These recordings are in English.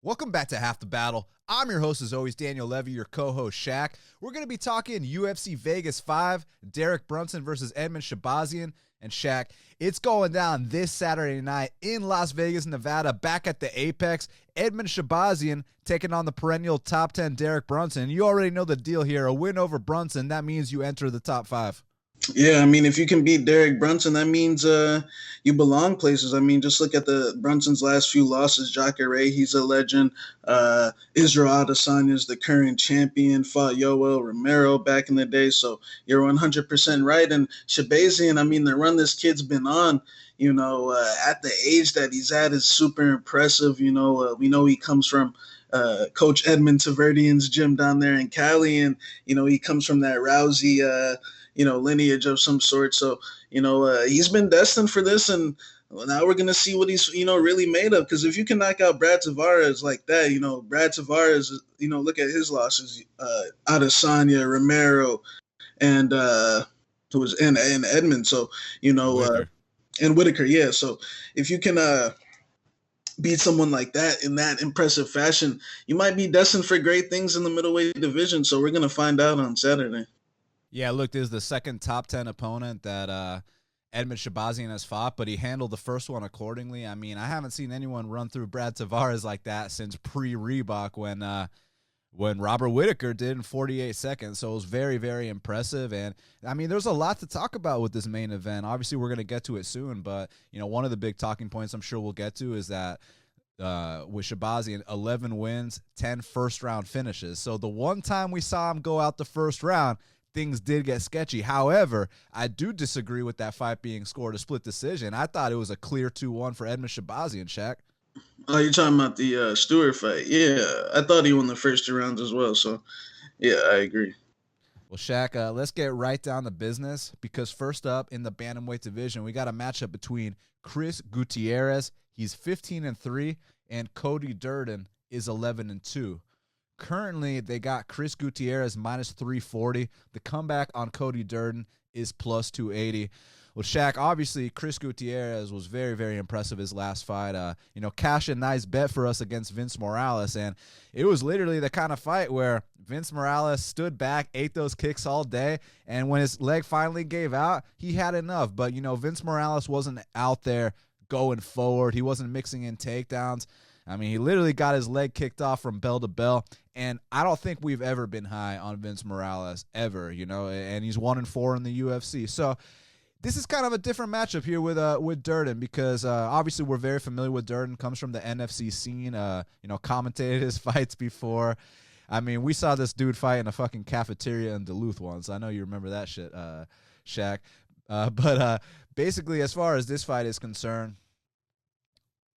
Welcome back to Half the Battle. I'm your host, as always, Daniel Levy, your co-host, Shaq. We're going to be talking UFC Vegas 5, Derek Brunson versus Edmen Shahbazyan. And Shaq, it's going down this Saturday night in Las Vegas, Nevada, back at the Apex. Edmen Shahbazyan taking on the perennial top 10 Derek Brunson. You already know the deal here. A win over Brunson, that means you enter the top 5. Yeah, I mean, if you can beat Derek Brunson, that means you belong places. I mean, just look at the Brunson's last few losses. Jacare, he's a legend. Israel Adesanya is the current champion. Fought Yoel Romero back in the day. So you're 100% right. And Shahbazyan, I mean, the run this kid's been on, at the age that he's at is super impressive. We know he comes from Coach Edmond Taverdian's gym down there in Cali, and he comes from that Rousey lineage of some sort. So, he's been destined for this, and now we're going to see what he's, really made of. Because if you can knock out Brad Tavares like that, Brad Tavares, look at his losses, Adesanya, Romero, and who was and Edmond. So, and Whitaker. Yeah. So if you can beat someone like that in that impressive fashion, you might be destined for great things in the middleweight division. So we're going to find out on Saturday. Yeah, look, this is the second top 10 opponent that Edmen Shahbazyan has fought, but he handled the first one accordingly. I mean, I haven't seen anyone run through Brad Tavares like that since pre-Reebok when Robert Whitaker did in 48 seconds. So it was very, very impressive. And, I mean, there's a lot to talk about with this main event. Obviously, we're going to get to it soon, but, one of the big talking points I'm sure we'll get to is that with Shahbazyan, 11 wins, 10 first-round finishes. So the one time we saw him go out the first round, things did get sketchy. However, I do disagree with that fight being scored a split decision. I thought it was a clear 2-1 for Edmen Shahbazyan, Shaq. Oh, you're talking about the Stewart fight. Yeah, I thought he won the first 2 rounds as well. So, yeah, I agree. Well, Shaq, let's get right down to business, because first up in the bantamweight division, we got a matchup between Chris Gutierrez, he's 15-3, and Cody Durden is 11-2. Currently, they got Chris Gutierrez minus 340. The comeback on Cody Durden is plus 280. Well, Shaq, obviously, Chris Gutierrez was very, very impressive his last fight. Cash a nice bet for us against Vince Morales, and it was literally the kind of fight where Vince Morales stood back, ate those kicks all day, and when his leg finally gave out, he had enough. But, Vince Morales wasn't out there going forward. He wasn't mixing in takedowns. I mean, he literally got his leg kicked off from bell to bell, and I don't think we've ever been high on Vince Morales, ever, and he's 1-4 in the UFC. So this is kind of a different matchup here with Durden, because obviously we're very familiar with Durden, comes from the NFC scene, commentated his fights before. I mean, we saw this dude fight in a fucking cafeteria in Duluth once. I know you remember that shit, Shaq. But basically, as far as this fight is concerned,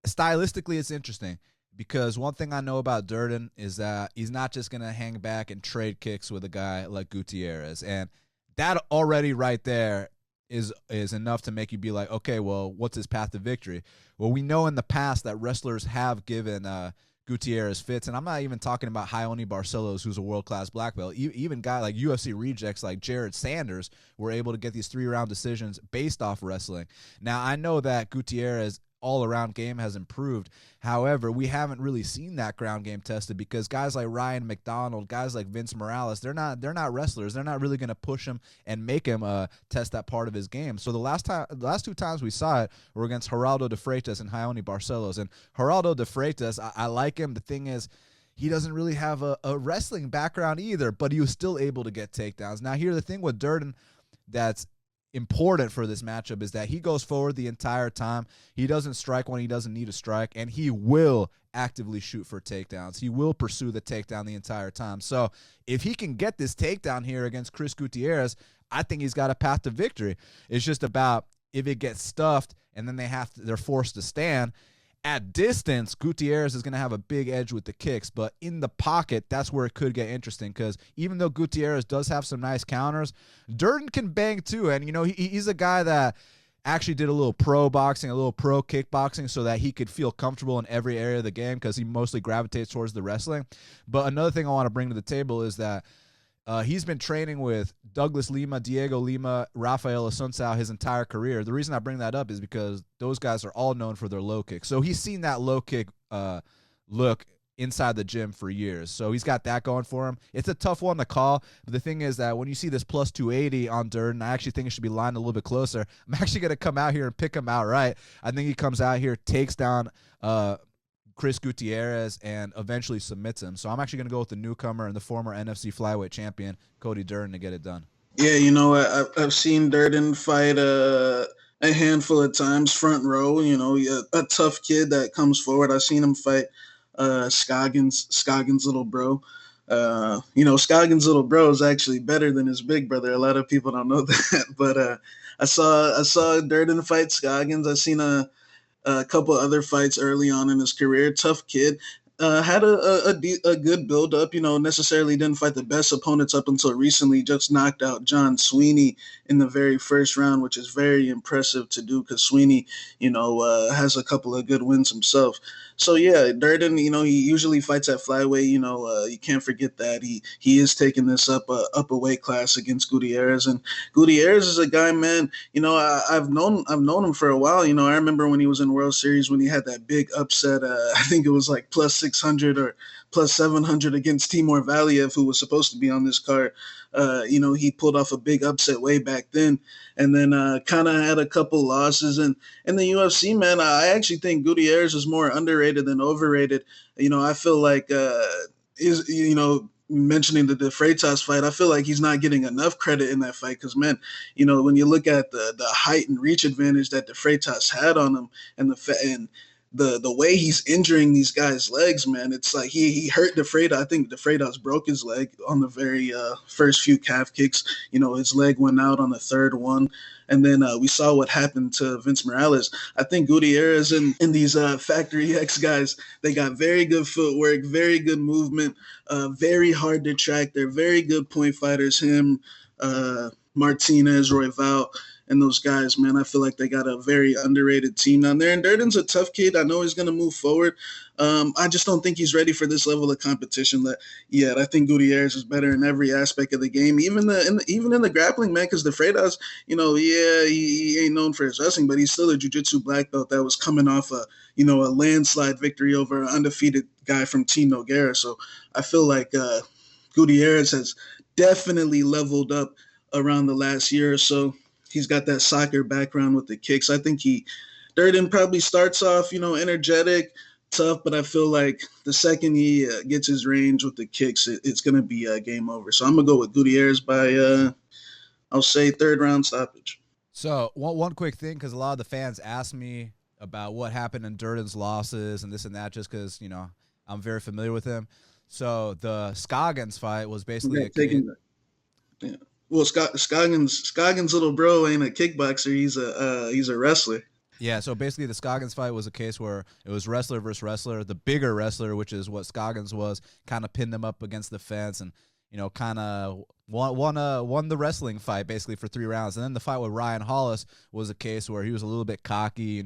stylistically, it's interesting, because one thing I know about Durden is that he's not just going to hang back and trade kicks with a guy like Gutierrez. And that already right there is enough to make you be like, okay, well, what's his path to victory? Well, we know in the past that wrestlers have given Gutierrez fits, and I'm not even talking about Raoni Barcelos, who's a world-class black belt. Even guy like UFC rejects like Jared Sanders were able to get these 3-round decisions based off wrestling. Now, I know that Gutierrez all-around game has improved. However, we haven't really seen that ground game tested, because guys like Ryan McDonald, guys like Vince Morales, they're not wrestlers. They're not really going to push him and make him test that part of his game. So the last 2 times we saw it were against Geraldo de Freitas and Raoni Barcelos. And Geraldo de Freitas, I like him. The thing is, he doesn't really have a wrestling background either, but he was still able to get takedowns. Now, here's the thing with Durden that's important for this matchup is that he goes forward the entire time. He doesn't strike when he doesn't need to strike, and he will actively shoot for takedowns. He will pursue the takedown the entire time. So if he can get this takedown here against Chris Gutierrez, I think he's got a path to victory. It's just about if it gets stuffed and then they're forced to stand. At distance, Gutierrez is going to have a big edge with the kicks, but in the pocket, that's where it could get interesting, because even though Gutierrez does have some nice counters, Durden can bang too, and he's a guy that actually did a little pro boxing, a little pro kickboxing, so that he could feel comfortable in every area of the game, because he mostly gravitates towards the wrestling. But another thing I want to bring to the table is that he's been training with Douglas Lima, Diego Lima, Rafael Asuncao his entire career. The reason I bring that up is because those guys are all known for their low kick. So he's seen that low kick look inside the gym for years. So he's got that going for him. It's a tough one to call. But the thing is that when you see this plus 280 on Durden, I actually think it should be lined a little bit closer. I'm actually going to come out here and pick him outright. I think he comes out here, takes down Chris Gutierrez, and eventually submits him. So I'm actually going to go with the newcomer and the former NFC flyweight champion, Cody Durden, to get it done. Yeah, I've seen Durden fight a handful of times, front row. A tough kid that comes forward. I've seen him fight Scoggins' little bro. Scoggins' little bro is actually better than his big brother. A lot of people don't know that, but I saw Durden fight Scoggins. I've seen a couple other fights early on in his career. Tough kid. Had a good build up, necessarily didn't fight the best opponents up until recently, just knocked out John Sweeney in the very first round, which is very impressive to do because Sweeney, has a couple of good wins himself. So yeah, Durden, he usually fights at flyweight, you can't forget that he is taking this up a weight class against Gutierrez, and Gutierrez is a guy, man, I've known him for a while. I remember when he was in World Series when he had that big upset, I think it was like plus 600 or plus 700 against Timur Valiev, who was supposed to be on this card. He pulled off a big upset way back then, and then kind of had a couple losses. And in the UFC, man, I actually think Gutierrez is more underrated than overrated. I feel like mentioning the Freitas fight, I feel like he's not getting enough credit in that fight because, man, when you look at the height and reach advantage that the Freitas had on him, and the way he's injuring these guys' legs, man, it's like he hurt De Freitas. I think De Freitas broke his leg on the very first few calf kicks. His leg went out on the third one. And then we saw what happened to Vince Morales. I think Gutierrez and these Factory X guys, they got very good footwork, very good movement, very hard to track. They're very good point fighters. Him, Martinez, Royval, and those guys, man, I feel like they got a very underrated team down there. And Durden's a tough kid. I know he's going to move forward. I just don't think he's ready for this level of competition yet. I think Gutierrez is better in every aspect of the game, even in the grappling, man, because the Freitas, he ain't known for his wrestling, but he's still a jiu-jitsu black belt that was coming off a landslide victory over an undefeated guy from Team Nogueira. So I feel like Gutierrez has definitely leveled up around the last year or so. He's got that soccer background with the kicks. I think Durden probably starts off, energetic, tough, but I feel like the second he gets his range with the kicks, it's going to be a game over. So I'm going to go with Gutierrez by, I'll say, third round stoppage. So one quick thing, because a lot of the fans ask me about what happened in Durden's losses and this and that, just because, I'm very familiar with him. So the Scoggins fight was basically yeah. Well, Scoggins' little bro ain't a kickboxer. He's a wrestler. Yeah, so basically the Scoggins fight was a case where it was wrestler versus wrestler. The bigger wrestler, which is what Scoggins was, kind of pinned him up against the fence and, kind of won the wrestling fight basically for 3 rounds. And then the fight with Ryan Hollis was a case where he was a little bit cocky.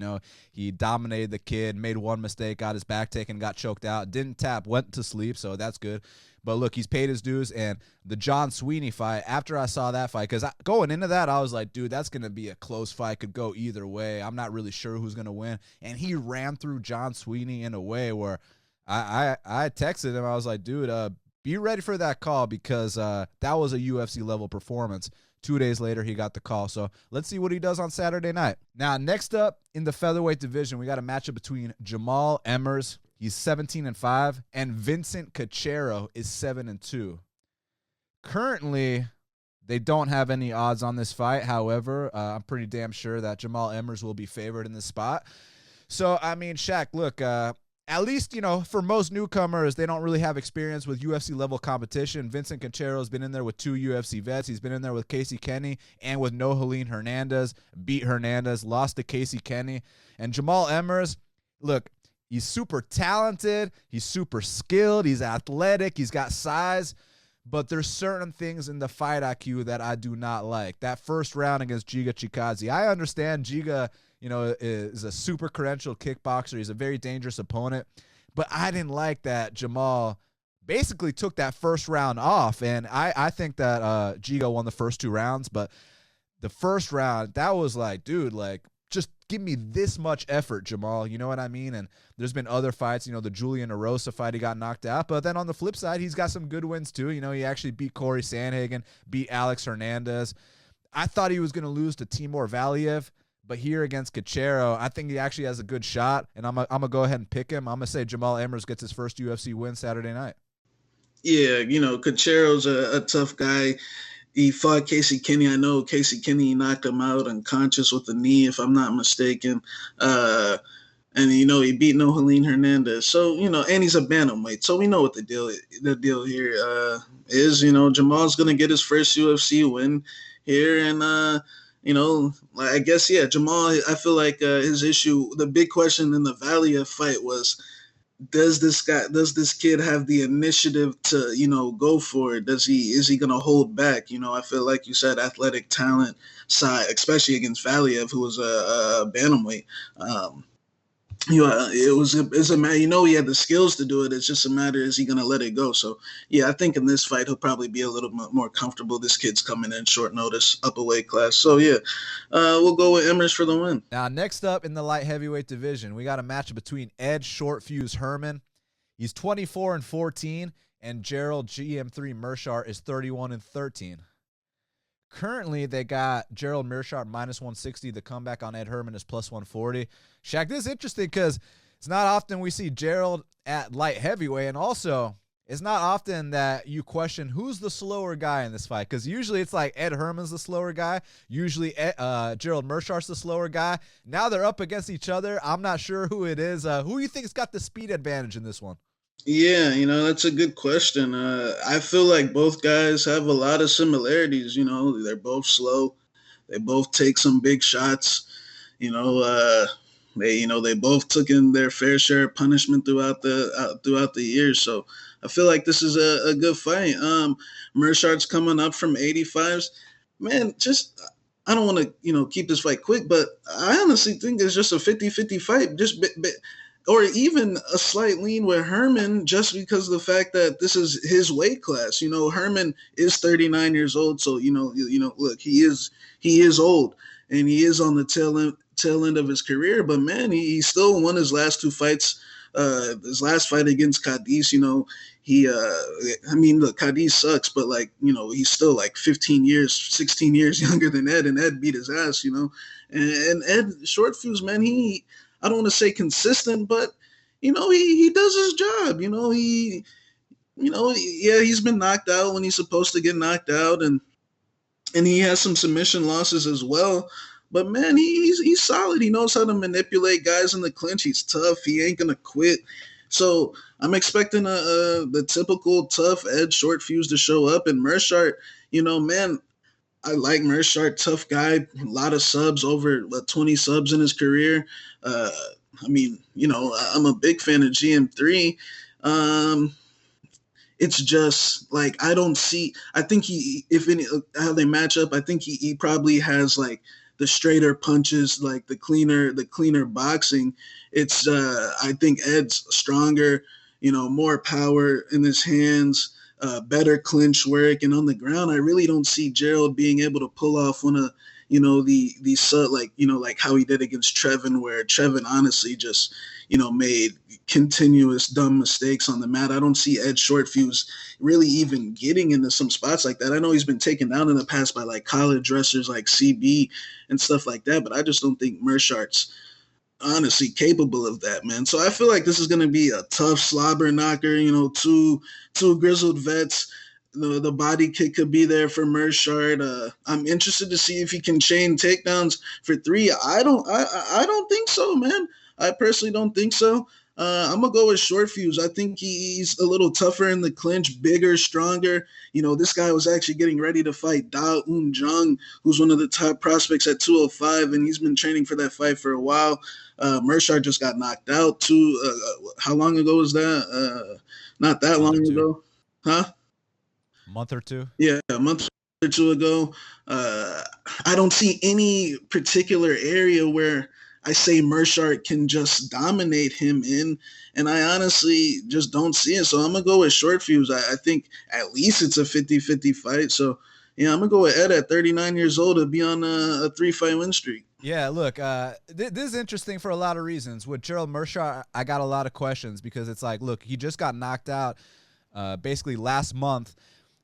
He dominated the kid, made one mistake, got his back taken, got choked out, didn't tap, went to sleep, so that's good. But look, he's paid his dues. And the John Sweeney fight, after I saw that fight, because going into that, I was like, dude, that's going to be a close fight. Could go either way. I'm not really sure who's going to win. And he ran through John Sweeney in a way where I texted him. I was like, dude, be ready for that call because that was a UFC level performance. 2 days later, he got the call. So let's see what he does on Saturday night. Now, next up in the featherweight division, we got a matchup between Jammal Emmers. He's 17-5, and Vincent Cachero is 7-2. Currently, they don't have any odds on this fight. However, I'm pretty damn sure that Jammal Emmers will be favored in this spot. So, I mean, Shaq, look, at least, for most newcomers, they don't really have experience with UFC-level competition. Vincent Cachero has been in there with 2 UFC vets. He's been in there with Casey Kenny and with Nohelin Hernandez. Beat Hernandez, lost to Casey Kenny. And Jammal Emmers, look, he's super talented. He's super skilled. He's athletic. He's got size. But there's certain things in the fight IQ that I do not like. That first round against Giga Chikadze. I understand Giga, is a super credentialed kickboxer. He's a very dangerous opponent. But I didn't like that Jammal basically took that first round off. And I think that Giga won the first 2 rounds. But the first round, that was like, dude, like, just give me this much effort, Jammal. You know what I mean? And there's been other fights, the Julian Erosa fight, he got knocked out. But then on the flip side, he's got some good wins too. He actually beat Corey Sandhagen, beat Alex Hernandez. I thought he was going to lose to Timur Valiev, but here against Cachero, I think he actually has a good shot, and I'm going to go ahead and pick him. I'm going to say Jammal Emmers gets his first UFC win Saturday night. Yeah, Cachero's a tough guy. He fought Casey Kenny. I know Casey Kenny knocked him out unconscious with a knee, if I'm not mistaken. And, he beat Nohelin Hernandez. So, and he's a bantamweight. So we know what the deal here is. Jamal's going to get his first UFC win here. And, I guess, Jammal, I feel like his issue, the big question in the Valiev fight was, does this kid have the initiative to, go for it? Is he going to hold back? I feel like you said athletic talent side, especially against Valiev, who was a bantamweight. It's a matter, he had the skills to do it. It's just a matter, is he going to let it go? So, I think in this fight, he'll probably be a little bit more comfortable. This kid's coming in short notice, up a weight class. So, we'll go with Emmers for the win. Now, next up in the light heavyweight division, we got a matchup between Ed Short Fuse Herman. He's 24-14, and Gerald GM3 Meerschaert is 31-13. Currently, they got Gerald Meerschaert minus 160. The comeback on Ed Herman is plus 140. Shaq, this is interesting because it's not often we see Gerald at light heavyweight, and also it's not often that you question who's the slower guy in this fight, because usually it's like Ed Herman's the slower guy. Usually Gerald Meerschaert's the slower guy. Now they're up against each other. I'm not sure who it is. Who do you think's got the speed advantage in this one? Yeah, that's a good question. I feel like both guys have a lot of similarities. They're both slow. They both take some big shots. They both took in their fair share of punishment throughout the years. So I feel like this is a good fight. Meerschaert's coming up from 85s. Man, I don't want to keep this fight quick, but I honestly think it's just a 50-50 fight. Or even a slight lean with Herman, just because of the fact that this is his weight class. Herman is 39 years old, so look, he is old, and he is on the tail end of his career. But man, he still won his last two fights. His last fight against Cadiz, look, Cadiz sucks, but he's still 15 years, 16 years younger than Ed, and Ed beat his ass. And Ed Short Fuse, man, I don't want to say consistent, but he does his job. He's been knocked out when he's supposed to get knocked out, and he has some submission losses as well. But man, he's solid. He knows how to manipulate guys in the clinch. He's tough. He ain't gonna quit. So I'm expecting the typical tough Ed Short Fuse to show up. And Meerschaert, man, I like Meerschaert, tough guy, a lot of subs, over 20 subs in his career. I'm a big fan of GM3. It's just I think how they match up, I think he probably has the straighter punches, the cleaner boxing. It's I think Ed's stronger, more power in his hands. Better clinch work, and on the ground, I really don't see Gerald being able to pull off one of like how he did against Trevin, where Trevin honestly just made continuous dumb mistakes on the mat. I don't see Ed Short Fuse really even getting into some spots like that. I know he's been taken down in the past by college wrestlers like CB and stuff like that, but I just don't think Meerschaert's honestly capable of that, man. So I feel like this is going to be a tough slobber knocker. Two grizzled vets. The body kick could be there for Meerschaert. I'm interested to see if he can chain takedowns for 3. I don't think so, man. I personally don't think so. I'm gonna go with Short Fuse. I think he's a little tougher in the clinch, bigger, stronger. This guy was actually getting ready to fight Da Un Jung, who's one of the top prospects at 205, and he's been training for that fight for a while. Meerschaert just got knocked out too. How long ago was that? Not that long ago, huh? Month or two. Yeah, a month or two ago. I don't see any particular area where I say Meerschaert can just dominate him in, and I honestly just don't see it. So I'm going to go with Short Fuse. I think at least it's a 50-50 fight. So, I'm going to go with Ed at 39 years old to be on a 3-fight win streak. Yeah, look, this is interesting for a lot of reasons. With Gerald Meerschaert, I got a lot of questions because it's like, look, he just got knocked out basically last month.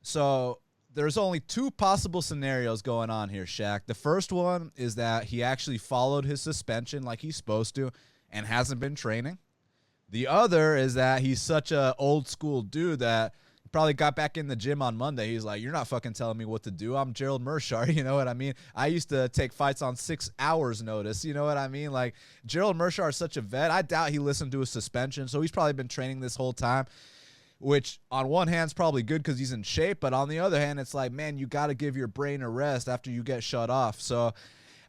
So there's only two possible scenarios going on here, Shaq. The first one is that he actually followed his suspension like he's supposed to and hasn't been training. The other is that he's such a old school dude that probably got back in the gym on Monday. He's like, you're not fucking telling me what to do. I'm Gerald Meerschaert. You know what I mean? I used to take fights on 6 hours notice. You know what I mean? Like, Gerald Meerschaert is such a vet. I doubt he listened to his suspension. So he's probably been training this whole time, which on one hand is probably good because he's in shape. But on the other hand, it's like, man, you got to give your brain a rest after you get shut off. So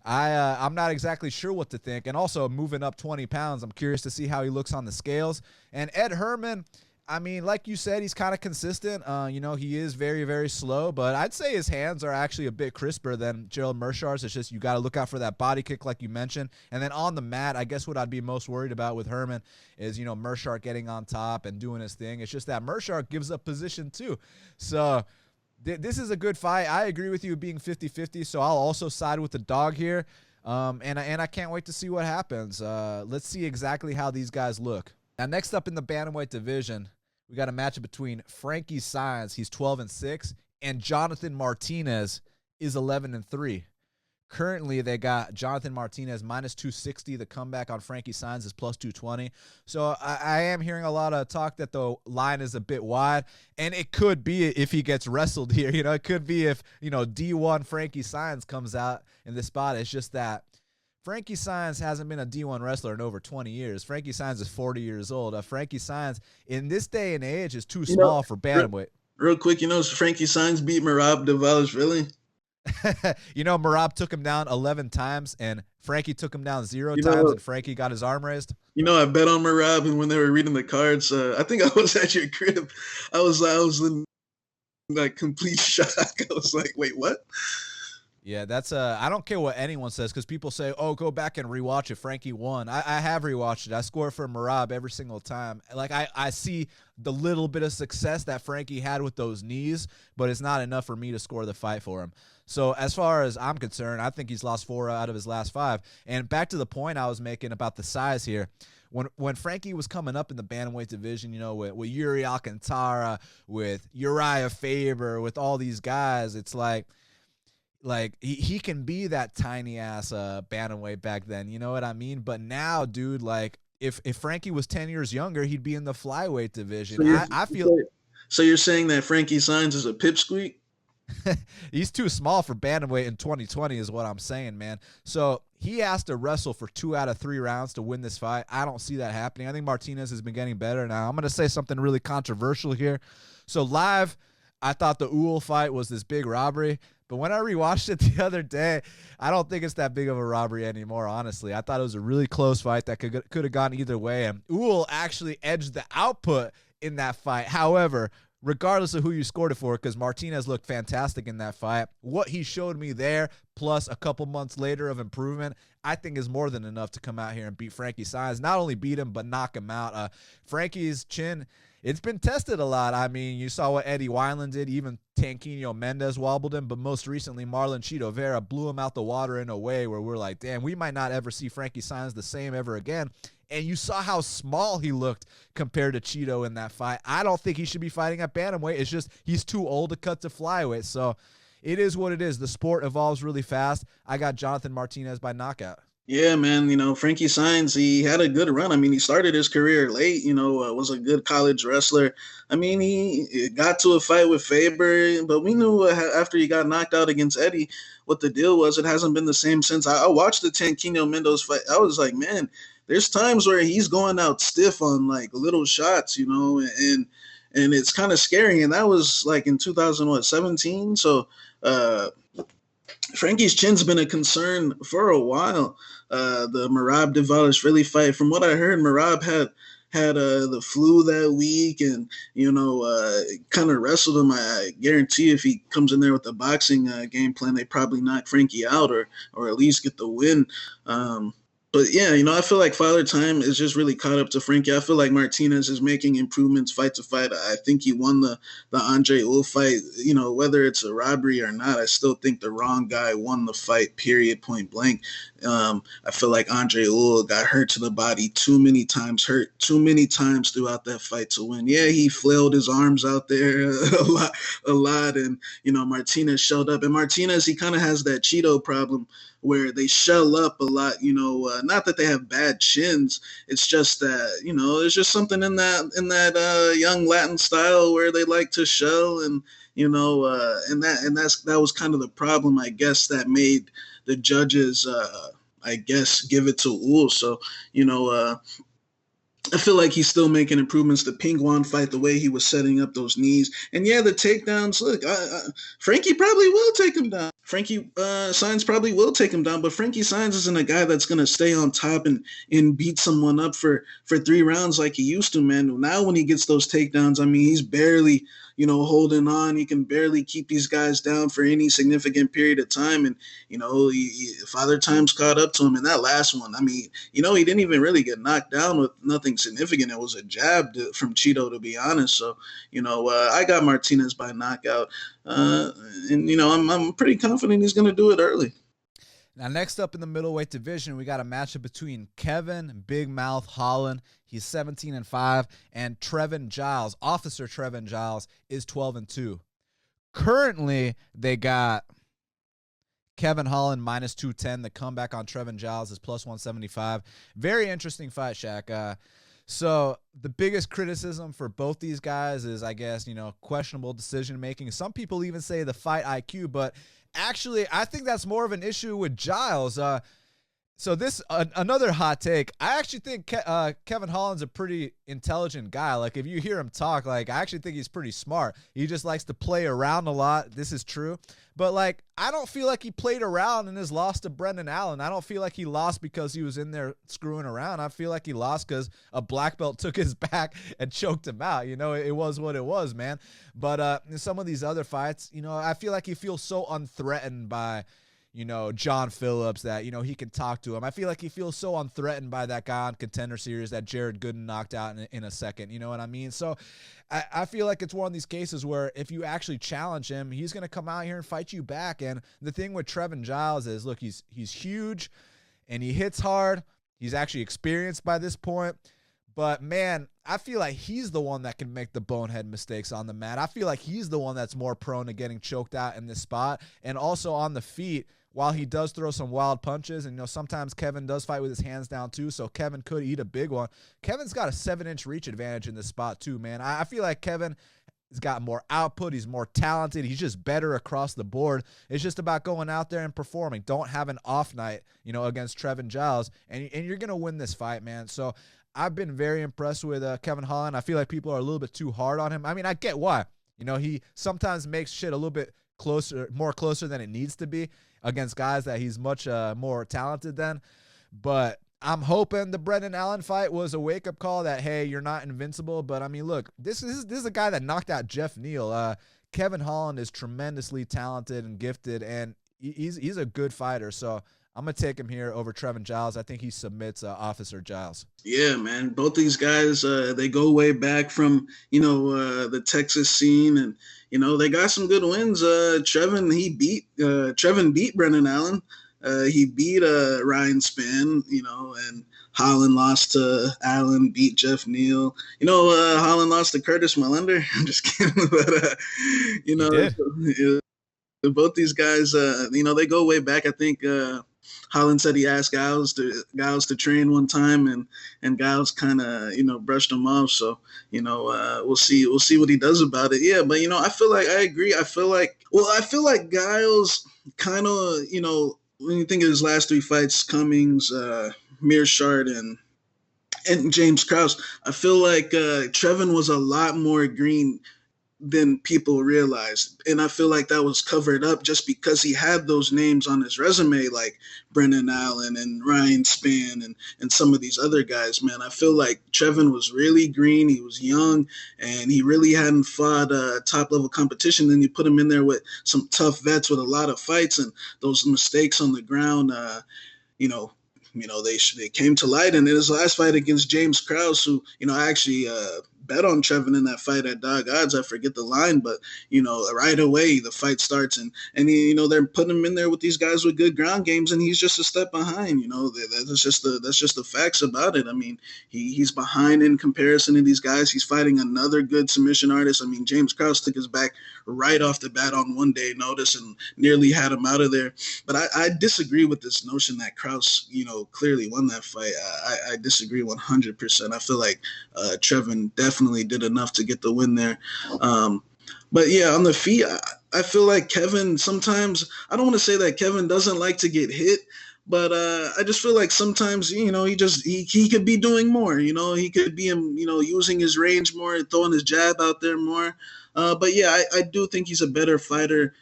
I'm not exactly sure what to think. And also moving up 20 pounds, I'm curious to see how he looks on the scales. And Ed Herman, I mean, like you said, he's kind of consistent. You know, he is very, very slow, but I'd say his hands are actually a bit crisper than Gerald Meerschaert's. It's just you got to look out for that body kick like you mentioned. And then on the mat, I guess what I'd be most worried about with Herman is, you know, Meerschaert getting on top and doing his thing. It's just that Meerschaert gives up position too. So this is a good fight. I agree with you being 50-50, so I'll also side with the dog here. And I can't wait to see what happens. Let's see exactly how these guys look. Now, next up in the bantamweight division, we got a matchup between Frankie Saenz, he's 12-6, and Jonathan Martinez is 11-3. Currently, they got Jonathan Martinez minus 260. The comeback on Frankie Saenz is plus 220. So I am hearing a lot of talk that the line is a bit wide, and it could be if he gets wrestled here. You know, it could be if, you know, D1 Frankie Saenz comes out in this spot. It's just that Frankie Saenz hasn't been a D1 wrestler in over 20 years. Frankie Saenz is 40 years old. Frankie Saenz, in this day and age, is too small for bantamweight. Real quick, you know, Frankie Saenz beat Merab Dvalishvili. You know, Merab took him down 11 times, and Frankie took him down 0 times, and Frankie got his arm raised. You know, I bet on Merab, and when they were reading the cards, I think I was at your crib. I was in like complete shock. I was like, wait, what? Yeah, that's I don't care what anyone says because people say, oh, go back and rewatch it. Frankie won. I have rewatched it. I score for Merab every single time. Like, I see the little bit of success that Frankie had with those knees, but it's not enough for me to score the fight for him. So as far as I'm concerned, I think he's lost 4 out of his last 5. And back to the point I was making about the size here. When Frankie was coming up in the bantamweight division, you know, with Yuri Alcantara, with Uriah Faber, with all these guys, it's like he can be that tiny ass bantamweight back then, you know what I mean? But now, dude, like if Frankie was 10 years younger, he'd be in the flyweight division. So I feel. So you're saying that Frankie Saenz is a pipsqueak? He's too small for bantamweight in 2020 is what I'm saying, man. So he has to wrestle for 2 out of 3 rounds to win this fight. I don't see that happening. I think Martinez has been getting better now. I'm going to say something really controversial here. So live, I thought the Uhl fight was this big robbery. But when I rewatched it the other day, I don't think it's that big of a robbery anymore, honestly. I thought it was a really close fight that could have gone either way. And Uhl actually edged the output in that fight. However, regardless of who you scored it for, because Martinez looked fantastic in that fight, what he showed me there, plus a couple months later of improvement, I think is more than enough to come out here and beat Frankie Saenz. Not only beat him, but knock him out. Frankie's chin, it's been tested a lot. I mean, you saw what Eddie Wineland did. Even Tanquinho Mendez wobbled him. But most recently, Marlon Chito Vera blew him out the water in a way where we're like, damn, we might not ever see Frankie Saenz the same ever again. And you saw how small he looked compared to Chito in that fight. I don't think he should be fighting at bantamweight. It's just he's too old to cut to flyweight. So it is what it is. The sport evolves really fast. I got Jonathan Martinez by knockout. Yeah, man, you know, Frankie Saenz, he had a good run. I mean, he started his career late, you know, was a good college wrestler. I mean, he got to a fight with Faber, but we knew after he got knocked out against Eddie what the deal was. It hasn't been the same since. I watched the Tanquinho Mendez fight. I was like, man, there's times where he's going out stiff on, like, little shots, you know, and it's kind of scary. And that was, like, in 2017. So, Frankie's chin's been a concern for a while. The Merab Dvalishvili fight, from what I heard, Merab had the flu that week, and you know, kind of wrestled him. I guarantee if he comes in there with the boxing game plan, they probably knock Frankie out or at least get the win. But yeah, I feel like Father Time is just really caught up to Frankie. I feel like Martinez is making improvements fight to fight. I think he won the Andre Ul fight. Whether it's a robbery or not, I still think the wrong guy won the fight. Period. Point blank. I feel like Andre Ul got hurt to the body too many times, hurt too many times throughout that fight to win. Yeah, he flailed his arms out there a lot, and Martinez showed up. And Martinez, he kind of has that Cheeto problem where they shell up a lot. Not that they have bad chins. It's just that there's just something in that young Latin style where they like to shell, and that was kind of the problem, I guess, that made the judges, I guess, give it to Ul. So I feel like he's still making improvements. The Pingwan fight, the way he was setting up those knees, and yeah, the takedowns. Look, Frankie probably will take him down. Frankie Saenz probably will take him down, but Frankie Saenz isn't a guy that's gonna stay on top and beat someone up for 3 rounds like he used to, man. Now when he gets those takedowns, I mean, he's barely holding on. He can barely keep these guys down for any significant period of time, and Father Time's caught up to him in that last one. I mean, he didn't even really get knocked down with nothing significant. It was a jab from Cheeto, to be honest. So, I got Martinez by knockout. And I'm pretty confident he's going to do it early. Now, next up in the middleweight division, we got a matchup between Kevin Big Mouth Holland. He's 17-5, and Trevin Giles, Officer Trevin Giles, is 12-2. Currently, they got Kevin Holland minus 210. The comeback on Trevin Giles is plus 175. Very interesting fight, Shaq. So the biggest criticism for both these guys is, I guess, questionable decision making. Some people even say the fight IQ, but actually, I think that's more of an issue with Giles. So this another hot take. I actually think Kevin Holland's a pretty intelligent guy. Like, if you hear him talk, like, I actually think he's pretty smart. He just likes to play around a lot. This is true. But, like, I don't feel like he played around in his loss to Brendan Allen. I don't feel like he lost because he was in there screwing around. I feel like he lost because a black belt took his back and choked him out. It was what it was, man. But in some of these other fights, I feel like he feels so unthreatened by John Phillips that, he can talk to him. I feel like he feels so unthreatened by that guy on Contender Series that Jared Gooden knocked out in a second. You know what I mean? So I feel like it's one of these cases where if you actually challenge him, he's going to come out here and fight you back. And the thing with Trevin Giles is, look, he's huge and he hits hard. He's actually experienced by this point. But, man, I feel like he's the one that can make the bonehead mistakes on the mat. I feel like he's the one that's more prone to getting choked out in this spot. And also on the feet, while he does throw some wild punches, and sometimes Kevin does fight with his hands down too, so Kevin could eat a big one. Kevin's got a 7-inch reach advantage in this spot too, man. I feel like Kevin has got more output. He's more talented. He's just better across the board. It's just about going out there and performing. Don't have an off night, against Trevin Giles, and you're going to win this fight, man. So I've been very impressed with Kevin Holland. I feel like people are a little bit too hard on him. I mean, I get why. He sometimes makes shit a little bit more closer than it needs to be against guys that he's much more talented than. But I'm hoping the Brendan Allen fight was a wake-up call that, hey, you're not invincible. But, I mean, look, this is a guy that knocked out Jeff Neal. Kevin Holland is tremendously talented and gifted, and he's a good fighter. So I'm going to take him here over Trevin Giles. I think he submits Officer Giles. Yeah, man. Both these guys, they go way back from, the Texas scene, and, they got some good wins. Trevin beat Brendan Allen. He beat Ryan Spann, and Holland lost to Allen, beat Jeff Neal. Holland lost to Curtis Millender. I'm just kidding. But, both these guys, they go way back. I think Holland said he asked Giles to train one time, and Giles kind of brushed him off. So we'll see what he does about it. Yeah, but I feel like I agree. I feel like Giles kind of when you think of his last 3 fights, Cummings, Meerschaert, and James Krause, I feel like Trevin was a lot more green than people realized. And I feel like that was covered up just because he had those names on his resume, like Brendan Allen and Ryan Spann and some of these other guys, man. I feel like Trevin was really green. He was young, and he really hadn't fought top-level competition. Then you put him in there with some tough vets with a lot of fights, and those mistakes on the ground, they came to light. And in his last fight against James Krause, who, I actually bet on Trevin in that fight at dog odds. I forget the line, but right away the fight starts, and they're putting him in there with these guys with good ground games, and he's just a step behind. That's just the facts about it. I mean, he's behind in comparison to these guys. He's fighting another good submission artist. I mean, James Krause took his back right off the bat on 1 day notice and nearly had him out of there. But I disagree with this notion that Krause, clearly won that fight. I disagree 100%. I feel like Trevin definitely did enough to get the win there. But yeah, on the feet, I feel like Kevin sometimes, I don't want to say that Kevin doesn't like to get hit, but I just feel like sometimes, he could be doing more. He could be, using his range more, throwing his jab out there more. But yeah, I do think he's a better fighter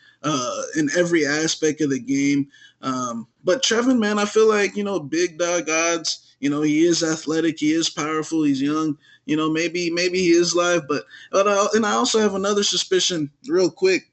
in every aspect of the game. But Trevin, man, I feel like, big dog odds. He is athletic, he is powerful, he's young. Maybe he is live, but and I also have another suspicion, real quick.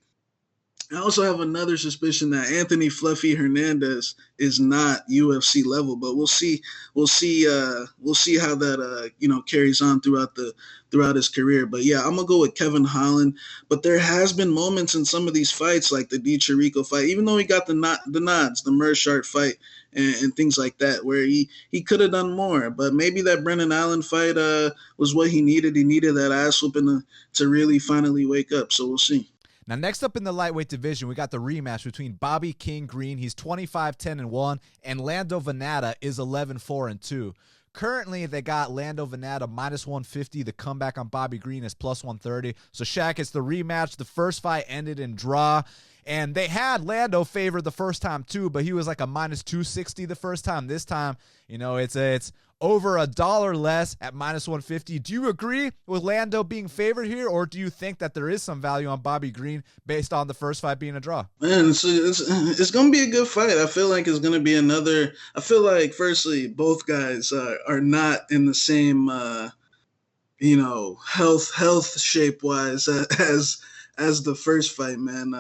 I also have another suspicion that Anthony Fluffy Hernandez is not UFC level, but we'll see. We'll see how that carries on throughout his career. But yeah, I'm gonna go with Kevin Holland. But there has been moments in some of these fights, like the Di Chirico fight, even though he got the nods, the Meerschaert fight, and things like that, where he could have done more. But maybe that Brendan Allen fight was what he needed. He needed that ass whooping to really finally wake up. So we'll see. Now, next up in the lightweight division, we got the rematch between Bobby King Green. He's 25-10-1, and Lando Vannata is 11-4-2. Currently, they got Lando Vannata -150. The comeback on Bobby Green is +130. So, Shaq, it's the rematch. The first fight ended in draw. And they had Lando favored the first time too, but he was like a -260 the first time. This time, it's over $1 less at -150. Do you agree with Lando being favored here, or do you think that there is some value on Bobby Green based on the first fight being a draw? Man, it's going to be a good fight. I feel like it's going to be another. I feel like, firstly, both guys are not in the same, health shape wise as the first fight, man.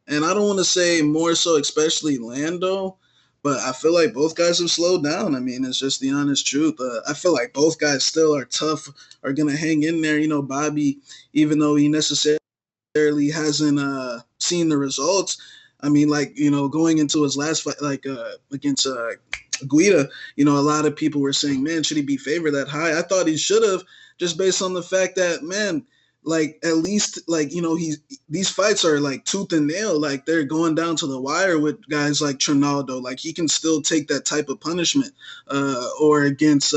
And I don't want to say more so, especially Lando, but I feel like both guys have slowed down. I mean, it's just the honest truth. I feel like both guys still are tough, are going to hang in there. Bobby, even though he necessarily hasn't seen the results, I mean, going into his last fight, against Guida, a lot of people were saying, man, should he be favored that high? I thought he should have, just based on the fact that, man, at least, these fights are like tooth and nail. Like, they're going down to the wire with guys like Trinaldo. Like, he can still take that type of punishment, or against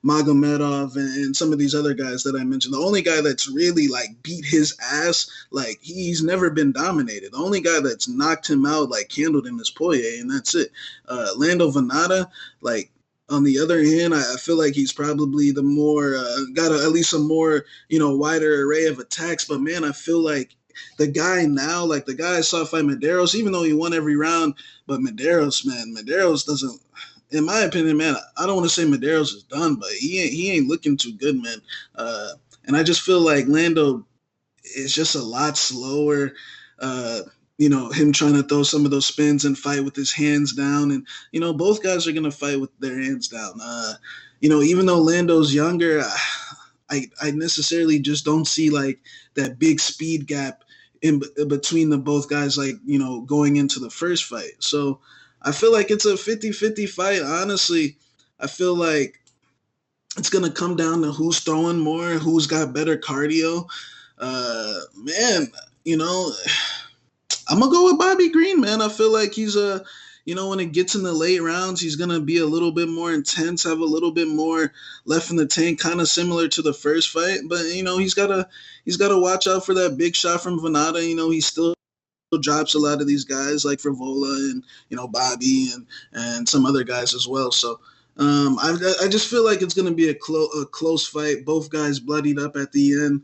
Magomedov and some of these other guys that I mentioned. The only guy that's really beat his ass, he's never been dominated. The only guy that's knocked him out, handled him, is Poirier, and that's it. Lando Vannata, on the other hand, I feel like he's probably the more got at least a more wider array of attacks. But man, I feel like the guy now, the guy I saw fight Medeiros, even though he won every round, but Medeiros doesn't. In my opinion, man, I don't want to say Medeiros is done, but he ain't looking too good, man. And I just feel like Lando is just a lot slower. Him trying to throw some of those spins and fight with his hands down. And, both guys are going to fight with their hands down. Even though Lando's younger, I necessarily just don't see that big speed gap in between the both guys, going into the first fight. So I feel like it's a 50-50 fight. Honestly, I feel like it's going to come down to who's throwing more, who's got better cardio. Man, I'm going to go with Bobby Green, man. I feel like he's when it gets in the late rounds, he's going to be a little bit more intense, have a little bit more left in the tank, kind of similar to the first fight. But, he's got to watch out for that big shot from Vannata. He still drops a lot of these guys like Frivola and, Bobby and some other guys as well. So I just feel like it's going to be a close fight. Both guys bloodied up at the end.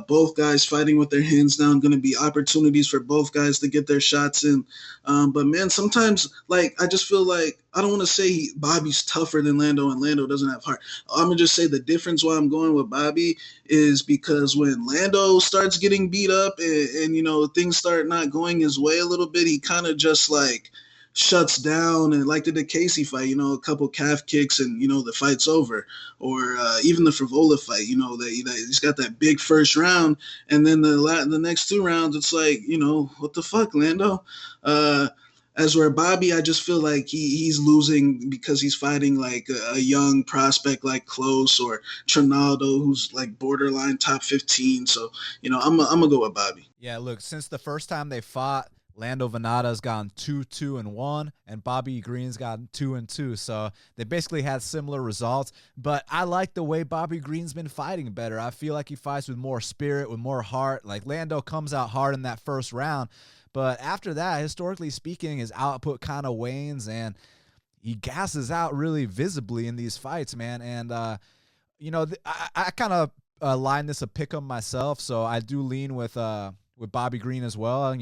Both guys fighting with their hands down, going to be opportunities for both guys to get their shots in. But man, sometimes I just feel like, I don't want to say Bobby's tougher than Lando and Lando doesn't have heart. I'm going to just say the difference why I'm going with Bobby is because when Lando starts getting beat up and things start not going his way a little bit, he kind of just shuts down, and like the Casey fight, a couple calf kicks and the fight's over, or even the Frivola fight, he's got that big first round, and then the next 2 rounds it's like what the fuck, Lando. As where Bobby, I just feel like he's losing because he's fighting like a young prospect like Close or Trinaldo, who's like borderline top 15. So I'm gonna go with Bobby. Yeah, look, since the first time they fought, Lando Vannata's gone 2-2-1, and Bobby Green's gotten 2-2. So they basically had similar results. But I like the way Bobby Green's been fighting better. I feel like he fights with more spirit, with more heart. Like Lando comes out hard in that first round, but after that, historically speaking, his output kind of wanes, and he gasses out really visibly in these fights, man. And I kind of line this a pick 'em myself, so I do lean with Bobby Green as well,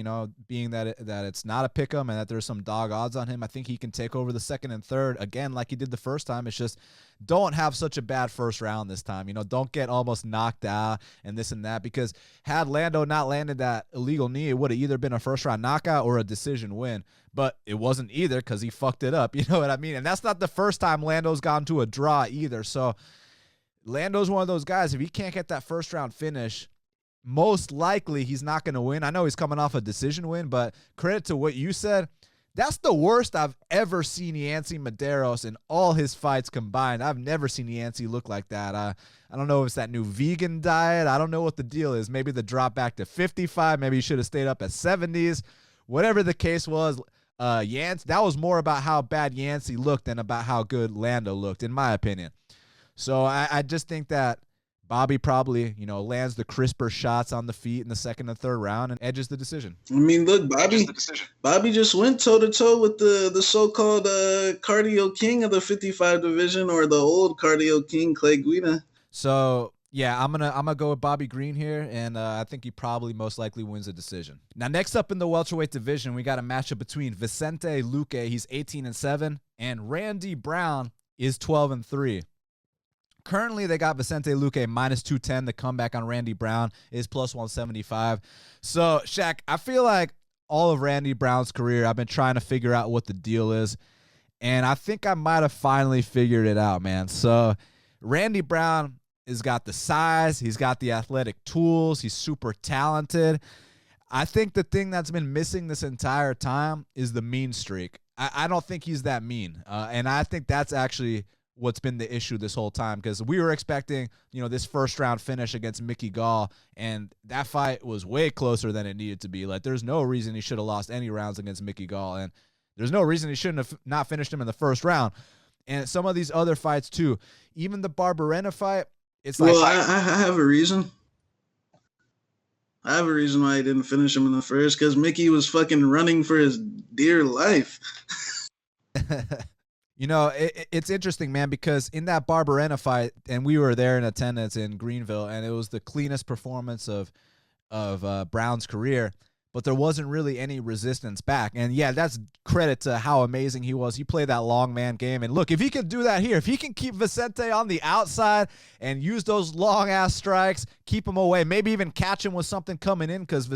being that it's not a pick 'em and that there's some dog odds on him. I think he can take over the second and third again like he did the first time. It's just don't have such a bad first round this time. Don't get almost knocked out and this and that, because had Lando not landed that illegal knee, it would have either been a first round knockout or a decision win. But it wasn't either because he fucked it up. You know what I mean? And that's not the first time Lando's gone to a draw either. So Lando's one of those guys, if he can't get that first round finish, most likely he's not going to win. I know he's coming off a decision win, but credit to what you said, that's the worst I've ever seen Yancy Medeiros in all his fights combined. I've never seen Yancy look like that. I don't know if it's that new vegan diet. I don't know what the deal is. Maybe the drop back to 55. Maybe he should have stayed up at 70s. Whatever the case was, Yancy, that was more about how bad Yancy looked than about how good Lando looked, in my opinion. So I just think that Bobby probably, lands the crisper shots on the feet in the second and third round and edges the decision. I mean, look, Bobby just went toe-to-toe with the so-called cardio king of the 55 division, or the old cardio king, Clay Guida. So, yeah, I'm gonna go with Bobby Green here, and I think he probably most likely wins a decision. Now, next up in the welterweight division, we got a matchup between Vicente Luque, he's 18-7, and Randy Brown is 12-3. Currently, they got Vicente Luque minus 210. The comeback on Randy Brown is plus 175. So, Shaq, I feel like all of Randy Brown's career, I've been trying to figure out what the deal is, and I think I might have finally figured it out, man. So, Randy Brown has got the size. He's got the athletic tools. He's super talented. I think the thing that's been missing this entire time is the mean streak. I don't think he's that mean, and I think that's actually what's been the issue this whole time, because we were expecting, this first round finish against Mickey Gall, and that fight was way closer than it needed to be. Like, there's no reason he should have lost any rounds against Mickey Gall, and there's no reason he shouldn't have not finished him in the first round. And some of these other fights too, even the Barberena fight, it's like, well, I have a reason. I have a reason why he didn't finish him in the first, because Mickey was fucking running for his dear life. It's interesting, man, because in that Barberena fight, and we were there in attendance in Greenville, and it was the cleanest performance of Brown's career, but there wasn't really any resistance back. And yeah, that's credit to how amazing he was. He played that long man game. And look, if he can do that here, if he can keep Vicente on the outside and use those long ass strikes, keep him away, maybe even catch him with something coming in, because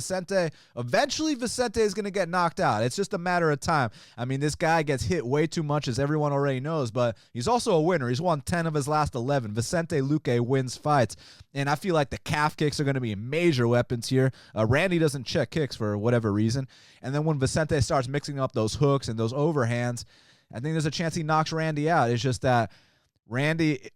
eventually Vicente is going to get knocked out. It's just a matter of time. I mean, this guy gets hit way too much, as everyone already knows, but he's also a winner. He's won 10 of his last 11. Vicente Luque wins fights. And I feel like the calf kicks are going to be major weapons here. Randy doesn't check kicks for whatever reason. And then when Vicente starts mixing up those hooks and those overhands, I think there's a chance he knocks Randy out. It's just that Randy's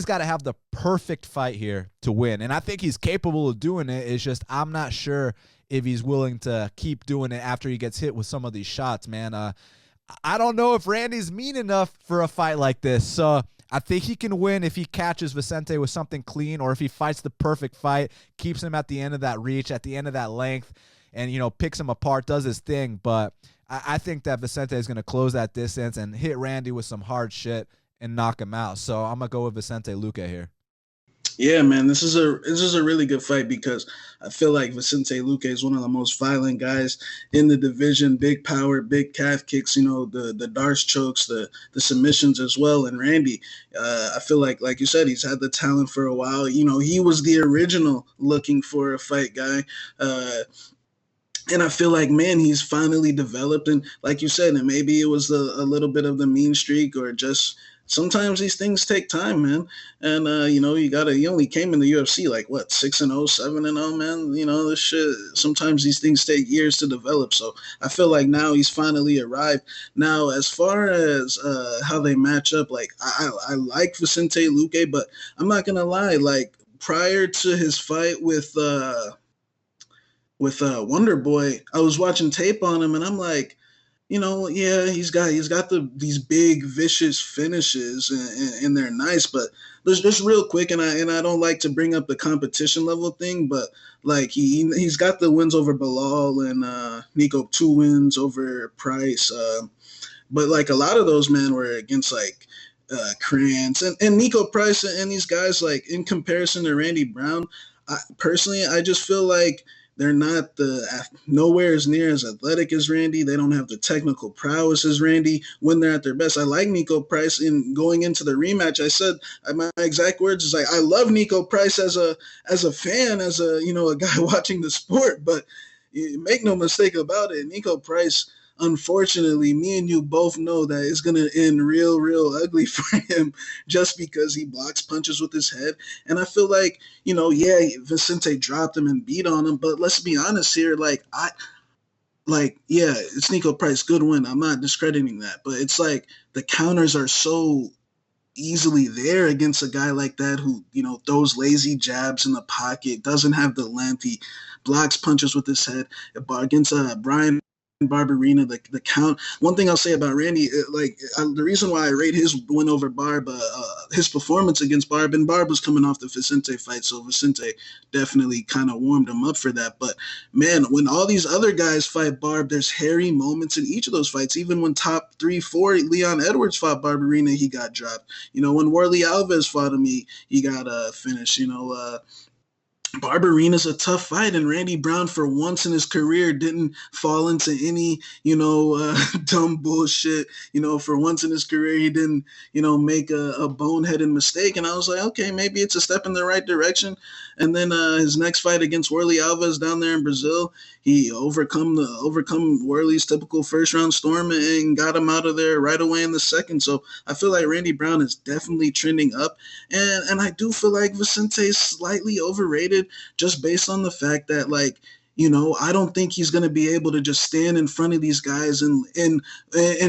got to have the perfect fight here to win. And I think he's capable of doing it. It's just I'm not sure if he's willing to keep doing it after he gets hit with some of these shots, man. I don't know if Randy's mean enough for a fight like this. So I think he can win if he catches Vicente with something clean, or if he fights the perfect fight, keeps him at the end of that reach, at the end of that length, and, picks him apart, does his thing. But I think that Vicente is going to close that distance and hit Randy with some hard shit and knock him out. So I'm going to go with Vicente Luque here. Yeah, man, this is a really good fight, because I feel like Vicente Luque is one of the most violent guys in the division. Big power, big calf kicks, the Darce chokes, the submissions as well. And Randy, I feel like you said, he's had the talent for a while. He was the original looking for a fight guy. And I feel like, man, he's finally developed. And like you said, and maybe it was a little bit of the mean streak, or just sometimes these things take time, man. And, you only came in the UFC like what, 6-0, 7-0, man. This shit, sometimes these things take years to develop. So I feel like now he's finally arrived. Now, as far as how they match up, like, I like Vicente Luque, but I'm not going to lie, like, prior to his fight with Wonder Boy, I was watching tape on him, and I'm like, yeah, he's got these big vicious finishes, and they're nice, but there's just real quick, and I don't like to bring up the competition level thing, but like he's got the wins over Bilal and Nico, 2 wins over Price, but like a lot of those men were against like Krantz and Nico Price and these guys, like in comparison to Randy Brown. Personally, I just feel like they're not nowhere as near as athletic as Randy. They don't have the technical prowess as Randy when they're at their best. I like Nico Price. In going into the rematch, I said my exact words is like, I love Nico Price as a fan, as a guy watching the sport. But make no mistake about it, Nico Price, unfortunately, me and you both know that it's going to end real, real ugly for him, just because he blocks punches with his head. And I feel like, yeah, Vicente dropped him and beat on him, but let's be honest here. Yeah, it's Nico Price, good win. I'm not discrediting that, but it's like the counters are so easily there against a guy like that who, throws lazy jabs in the pocket, doesn't have the length, he blocks punches with his head. Against Brian Barberina, the count. One thing I'll say about Randy, the reason why I rate his win over Barb, his performance against Barb, and Barb was coming off the Vicente fight, so Vicente definitely kind of warmed him up for that. But man, when all these other guys fight Barb, there's hairy moments in each of those fights. Even when top 3-4 Leon Edwards fought Barberina, he got dropped. When Warley Alves fought him, he got finished. Barberina's a tough fight, and Randy Brown, for once in his career, didn't fall into any, dumb bullshit. For once in his career, he didn't, make a boneheaded mistake. And I was like, okay, maybe it's a step in the right direction. And then his next fight against Warley Alves down there in Brazil, he overcome Warley's typical first round storm and got him out of there right away in the second. So I feel like Randy Brown is definitely trending up, and I do feel like Vicente is slightly overrated, just based on the fact that, like, I don't think he's going to be able to just stand in front of these guys and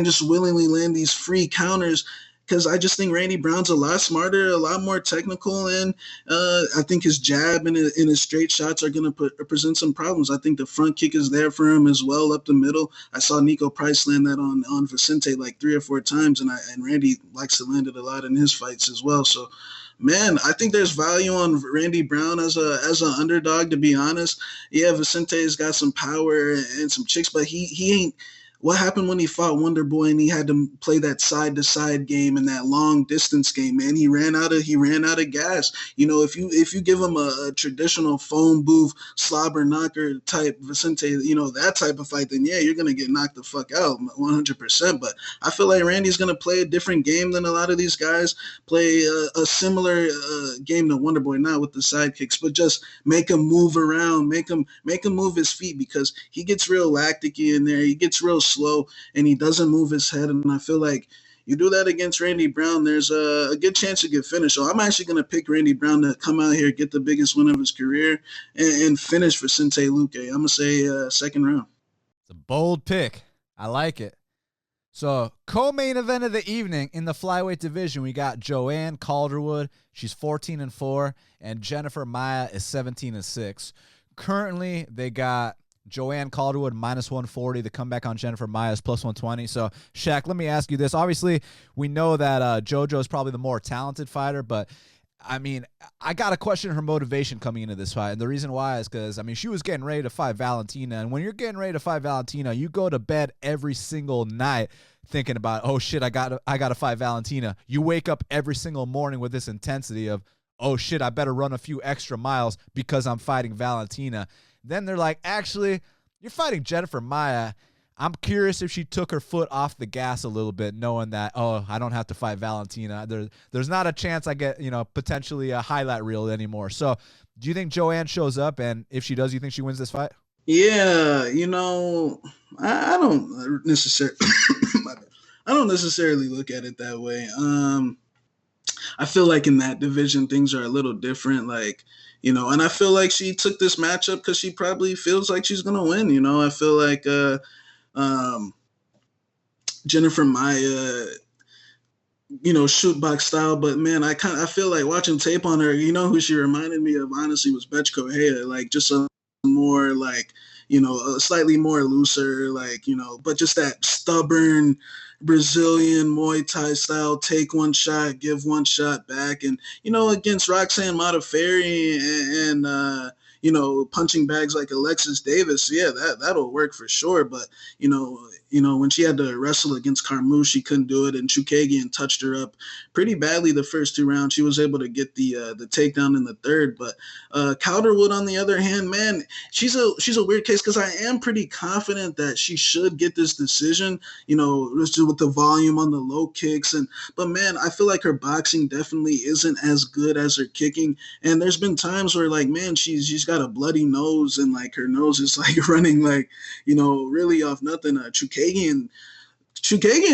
just willingly land these free counters, because I just think Randy Brown's a lot smarter, a lot more technical, and I think his jab and his straight shots are going to present some problems. I think the front kick is there for him as well up the middle. I saw Nico Price land that on Vicente like 3 or 4 times, and Randy likes to land it a lot in his fights as well. So, man, I think there's value on Randy Brown as an underdog, to be honest. Yeah, Vicente's got some power and some chicks, but he ain't. What happened when he fought Wonder Boy and he had to play that side to side game and that long distance game? Man, he ran out of gas. If you give him a traditional phone booth slobber knocker type Vicente, that type of fight, then yeah, you're gonna get knocked the fuck out 100%. But I feel like Randy's gonna play a different game than a lot of these guys play. A similar game to Wonder Boy, not with the sidekicks, but just make him move around, make him move his feet, because he gets real lacticy in there. He gets real slow, and he doesn't move his head. And I feel like you do that against Randy Brown, there's a good chance to get finished. So I'm actually going to pick Randy Brown to come out here, get the biggest win of his career, and finish Vicente Luque. I'm going to say second round. It's a bold pick. I like it. So, co-main event of the evening in the flyweight division, we got Joanne Calderwood. She's 14-4, and Jennifer Maia is 17-6. Currently, they got Joanne Calderwood -140. The comeback on Jennifer Maia is +120. So, Shaq, let me ask you this. Obviously, we know that JoJo is probably the more talented fighter, but I mean, I got to question her motivation coming into this fight. And the reason why is because, I mean, she was getting ready to fight Valentina. And when you're getting ready to fight Valentina, you go to bed every single night thinking about, oh, shit, I got to fight Valentina. You wake up every single morning with this intensity of, oh, shit, I better run a few extra miles because I'm fighting Valentina. Then they're like, actually, you're fighting Jennifer Maia. I'm curious if she took her foot off the gas a little bit, knowing that, oh, I don't have to fight Valentina. There's not a chance I get, potentially a highlight reel anymore. So do you think Joanne shows up? And if she does, you think she wins this fight? Yeah, I don't necessarily I don't necessarily look at it that way. I feel like in that division things are a little different. Like, and I feel like she took this matchup because she probably feels like she's gonna win. I feel like um, Jennifer Maia, shoot box style. But man, I feel like watching tape on her. Who she reminded me of honestly was Betch Correia. Like just a more like a slightly more looser, like but just that stubborn Brazilian Muay Thai style. Take one shot, give one shot back, and against Roxanne Modafferi and punching bags like Alexis Davis. Yeah, that'll work for sure. But when she had to wrestle against Carmouche, she couldn't do it, and Chukagian touched her up pretty badly the first two rounds. She was able to get the takedown in the third, but Calderwood, on the other hand, man, she's a weird case because I am pretty confident that she should get this decision. Just with the volume on the low kicks, but man, I feel like her boxing definitely isn't as good as her kicking. And there's been times where like, man, she's got a bloody nose and like her nose is like running like really off nothing. Chukagian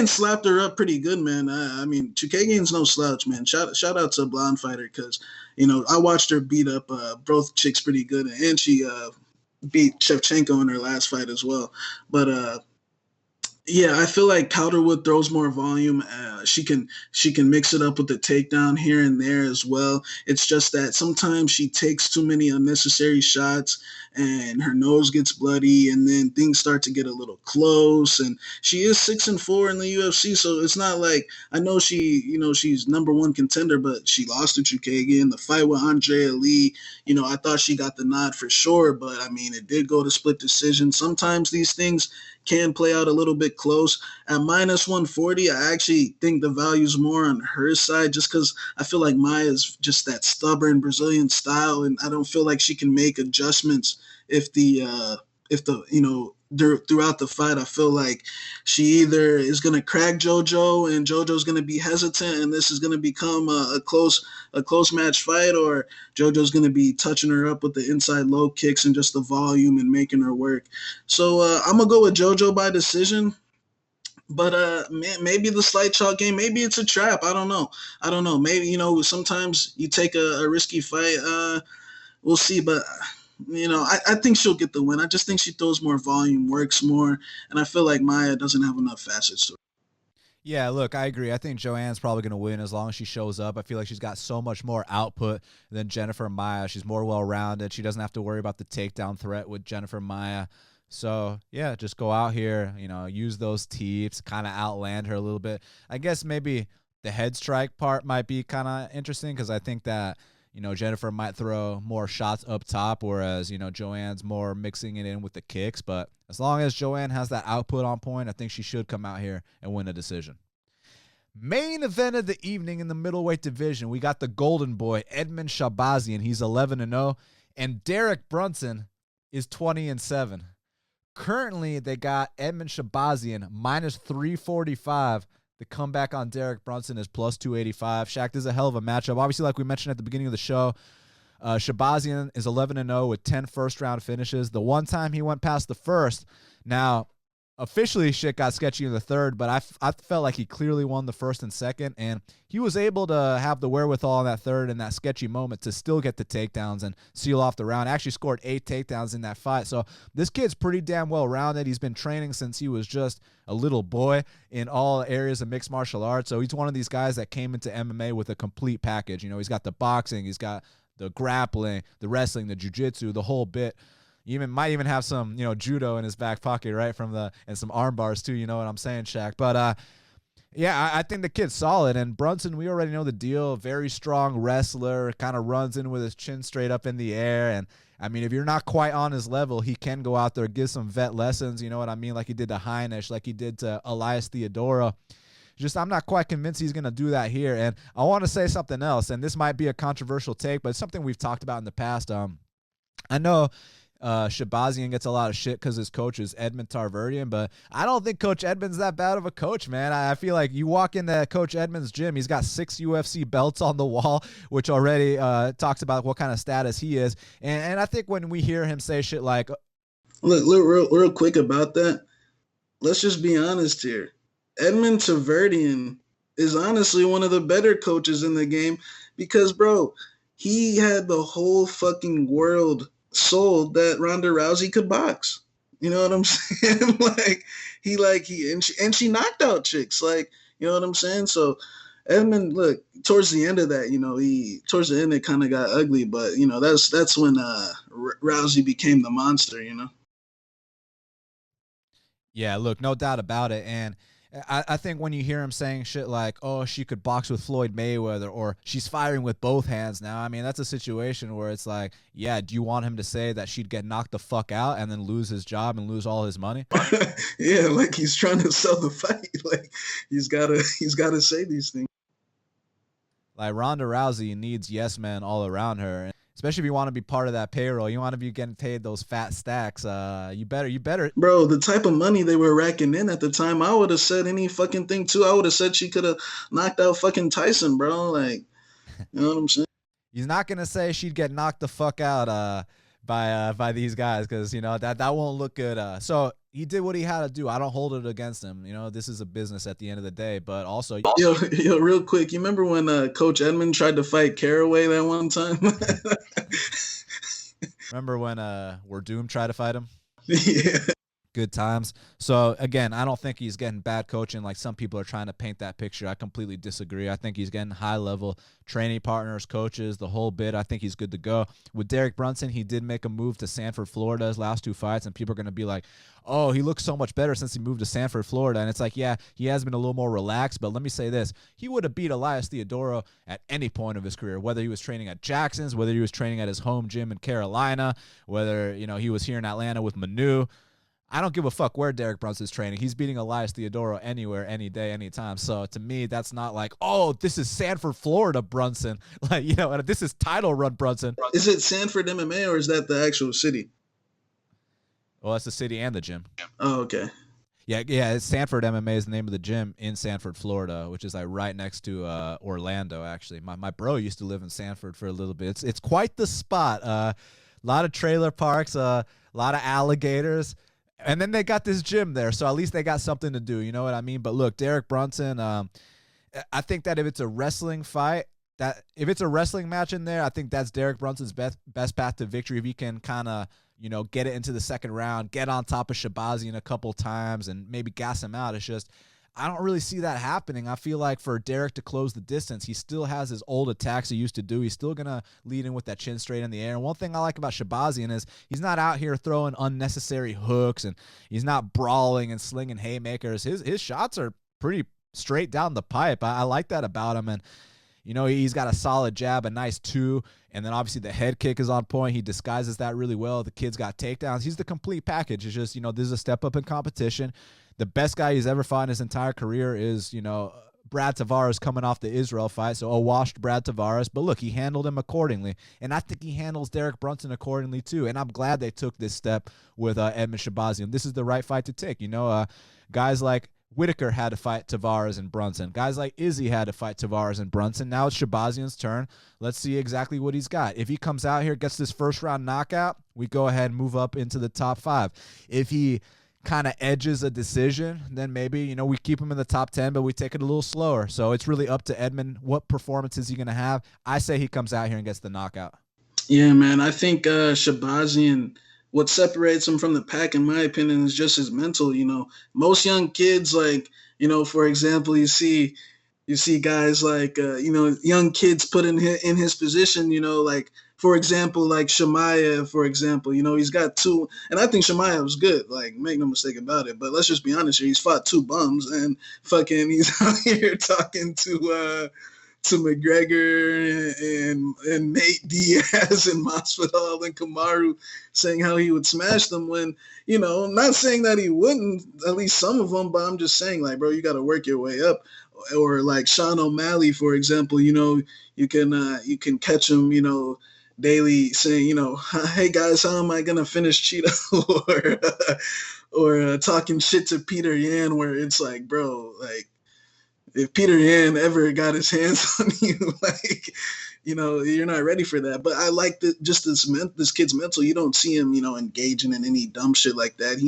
slapped her up pretty good, man. I mean, Chukagian's no slouch, man. Shout out to a blonde fighter because I watched her beat up both chicks pretty good, and she beat Shevchenko in her last fight as well. But yeah, I feel like Calderwood throws more volume. She can mix it up with the takedown here and there as well. It's just that sometimes she takes too many unnecessary shots, and her nose gets bloody, and then things start to get a little close. And she is 6-4 in the UFC, so it's not like I know she's number one contender, but she lost to Chukagian. The fight with Andrea Lee, I thought she got the nod for sure, but I mean, it did go to split decision. Sometimes these things can play out a little bit close. At minus 140, I actually think the value's more on her side just because I feel like Maia's just that stubborn Brazilian style, and I don't feel like she can make adjustments if the throughout the fight. I feel like she either is going to crack JoJo and JoJo's going to be hesitant and this is going to become a close match fight, or JoJo's going to be touching her up with the inside low kicks and just the volume and making her work. So I'm gonna go with JoJo by decision. But maybe the slight chalk game, maybe it's a trap. I don't know. Maybe sometimes you take a risky fight. We'll see. But I think she'll get the win. I just think she throws more volume, works more, and I feel like Maia doesn't have enough facets to her. Yeah, look, I agree. I think Joanne's probably going to win as long as she shows up. I feel like she's got so much more output than Jennifer Maia. She's more well-rounded. She doesn't have to worry about the takedown threat with Jennifer Maia. So, yeah, just go out here, use those teeps, kind of outland her a little bit. I guess maybe the head strike part might be kind of interesting because I think that, Jennifer might throw more shots up top, whereas, Joanne's more mixing it in with the kicks. But as long as Joanne has that output on point, I think she should come out here and win a decision. Main event of the evening in the middleweight division, we got the golden boy, Edmen Shahbazyan. He's 11-0, and Derek Brunson is 20-7. Currently, they got Edmen Shahbazyan minus 345. The comeback on Derek Brunson is plus 285. Shaq, this is a hell of a matchup. Obviously, like we mentioned at the beginning of the show, Shahbazyan is 11-0 with 10 first-round finishes. The one time he went past the first, now, officially shit got sketchy in the third, but I felt like he clearly won the first and second, and he was able to have the wherewithal in that third and that sketchy moment to still get the takedowns and seal off the round. Actually scored 8 takedowns in that fight. So this kid's pretty damn well-rounded. He's been training since he was just a little boy in all areas of mixed martial arts. So he's one of these guys that came into MMA with a complete package. He's got the boxing, he's got the grappling, the wrestling, the jiu-jitsu, the whole bit. Might even have some, judo in his back pocket, right, and some arm bars too, you know what I'm saying, Shaq? But, yeah, I think the kid's solid. And Brunson, we already know the deal. Very strong wrestler, kind of runs in with his chin straight up in the air. And, I mean, if you're not quite on his level, he can go out there, give some vet lessons, you know what I mean, like he did to Heinisch, like he did to Elias Theodora. Just I'm not quite convinced he's going to do that here. And I want to say something else, and this might be a controversial take, but it's something we've talked about in the past. I know Shahbazyan gets a lot of shit because his coach is Edmen Tarverdian, but I don't think Coach Edmen's that bad of a coach, man. I feel like you walk into Coach Edmen's gym, he's got 6 UFC belts on the wall, which already talks about what kind of status he is. And I think when we hear him say shit like, Look real quick about that. Let's just be honest here. Edmen Shahbazyan is honestly one of the better coaches in the game because, bro, he had the whole fucking world sold that Ronda Rousey could box. You know what I'm saying? And she knocked out chicks. Like, you know what I'm saying? So Edmund, look, towards the end of that, he towards the end it kind of got ugly, but that's when Rousey became the monster. Yeah, look, no doubt about it. And I think when you hear him saying shit like, oh, she could box with Floyd Mayweather or she's firing with both hands now, I mean, that's a situation where it's like, yeah, do you want him to say that she'd get knocked the fuck out and then lose his job and lose all his money? Yeah, like he's trying to sell the fight. Like he's gotta say these things. Like Ronda Rousey needs yes men all around her. Especially if you want to be part of that payroll, you want to be getting paid those fat stacks. You better. Bro, the type of money they were racking in at the time, I would have said any fucking thing too. I would have said she could have knocked out fucking Tyson, bro. Like, you know what I'm saying? He's not gonna say she'd get knocked the fuck out by these guys because that won't look good. So he did what he had to do. I don't hold it against him. This is a business at the end of the day. But also, yo, real quick, you remember when Coach Edmond tried to fight Caraway that one time? Remember when Doom tried to fight him? Yeah. Good times. So again, I don't think he's getting bad coaching like some people are trying to paint that picture. I completely disagree. I think he's getting high level training partners, coaches, the whole bit. I think he's good to go. With Derek Brunson, he did make a move to Sanford, Florida his last 2 fights, and people are going to be like, oh, he looks so much better since he moved to Sanford, Florida. And it's like, yeah, he has been a little more relaxed, but let me say this. He would have beat Elias Theodorou at any point of his career, whether he was training at Jackson's, whether he was training at his home gym in Carolina, whether, he was here in Atlanta with Manu. I don't give a fuck where Derek Brunson's training. He's beating Elias Theodorou anywhere, any day, anytime. So to me, that's not like, oh, this is Sanford, Florida Brunson. Like, this is title run Brunson. Is it Sanford MMA or is that the actual city? Well, that's the city and the gym. Oh, okay. Yeah, it's Sanford MMA is the name of the gym in Sanford, Florida, which is like right next to Orlando, actually. My bro used to live in Sanford for a little bit. It's quite the spot. A lot of trailer parks, a lot of alligators. And then they got this gym there, so at least they got something to do. You know what I mean? But look, Derek Brunson, I think that if it's a wrestling fight, if it's a wrestling match in there, I think that's Derek Brunson's best path to victory. If he can kind of, get it into the second round, get on top of Shahbazyan a couple times, and maybe gas him out. It's just, I don't really see that happening. I feel like for Derek to close the distance, he still has his old attacks he used to do. He's still going to lead in with that chin straight in the air. And one thing I like about Shahbazyan is he's not out here throwing unnecessary hooks, and he's not brawling and slinging haymakers. His shots are pretty straight down the pipe. I like that about him. And, he's got a solid jab, a nice 2, and then obviously the head kick is on point. He disguises that really well. The kid's got takedowns. He's the complete package. It's just, this is a step up in competition. The best guy he's ever fought in his entire career is, Brad Tavares coming off the Israel fight, so a washed Brad Tavares. But look, he handled him accordingly, and I think he handles Derek Brunson accordingly too. And I'm glad they took this step with Edmen Shahbazyan. This is the right fight to take. Guys like Whitaker had to fight Tavares and Brunson. Guys like Izzy had to fight Tavares and Brunson. Now it's Shahbazyan's turn. Let's see exactly what he's got. If he comes out here, gets this first round knockout, we go ahead and move up into the top 5. If he kind of edges a decision, then maybe, we keep him in the top 10, but we take it a little slower. So it's really up to Edmen. What performance is he going to have? I say he comes out here and gets the knockout. Yeah, man. I think Shahbazyan, what separates him from the pack, in my opinion, is just his mental. Most young kids, like, for example, you see guys like, young kids put in his position, like, for example, like Maia, for example, he's got 2, and I think Maia was good, like, make no mistake about it, but let's just be honest here, he's fought 2 bums, and fucking he's out here talking to McGregor and Nate Diaz and Masvidal and Kamaru, saying how he would smash them when, I'm not saying that he wouldn't, at least some of them, but I'm just saying, like, bro, you got to work your way up. Or like Sean O'Malley, for example, you can catch him, daily saying, hey guys, how am I gonna finish Cheeto? or talking shit to Peter Yan, where it's like, bro, like, if Peter Yan ever got his hands on you, like, you're not ready for that. But I like this kid's mental. You don't see him, engaging in any dumb shit like that.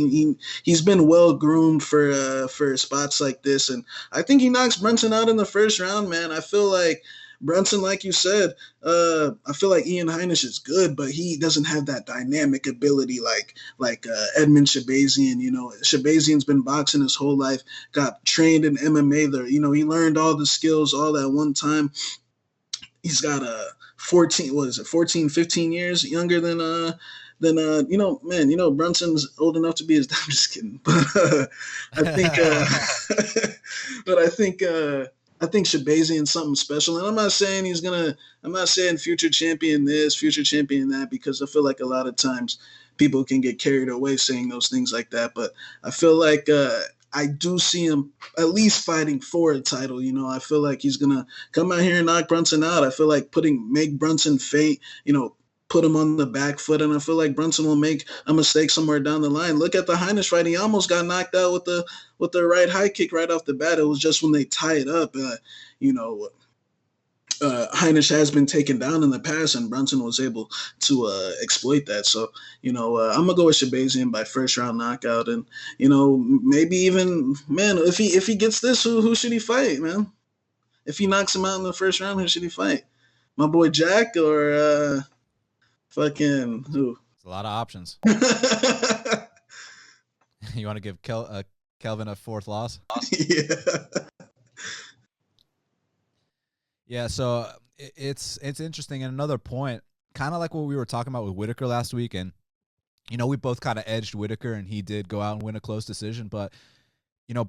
He's been well groomed for spots like this, and I think he knocks Brunson out in the first round, man. I feel like Brunson, like you said, I feel like Ian Heinisch is good, but he doesn't have that dynamic ability like Edmen Shahbazyan. Shahbazyan's been boxing his whole life, got trained in MMA. There, he learned all the skills all at one time. He's got 14, 15 years younger than Brunson's old enough to be his dad. I'm just kidding. But I think Shahbazyan's something special. And I'm not saying future champion this, future champion that, because I feel like a lot of times people can get carried away saying those things like that. But I feel like I do see him at least fighting for a title. I feel like he's going to come out here and knock Brunson out. I feel like make Brunson faint, put him on the back foot, and I feel like Brunson will make a mistake somewhere down the line. Look at the Heinisch fight. He almost got knocked out with the right high kick right off the bat. It was just when they tied up, Heinisch has been taken down in the past, and Brunson was able to exploit that. So, I'm going to go with Shahbazyan by first round knockout. And, maybe even, man, if he gets this, who should he fight, man? If he knocks him out in the first round, who should he fight? My boy Jack or fucking who? There's a lot of options. You want to give Kelvin a fourth loss? Yeah. Yeah, so it's interesting. And another point, kind of like what we were talking about with Whitaker last week, and we both kind of edged Whitaker, and he did go out and win a close decision. But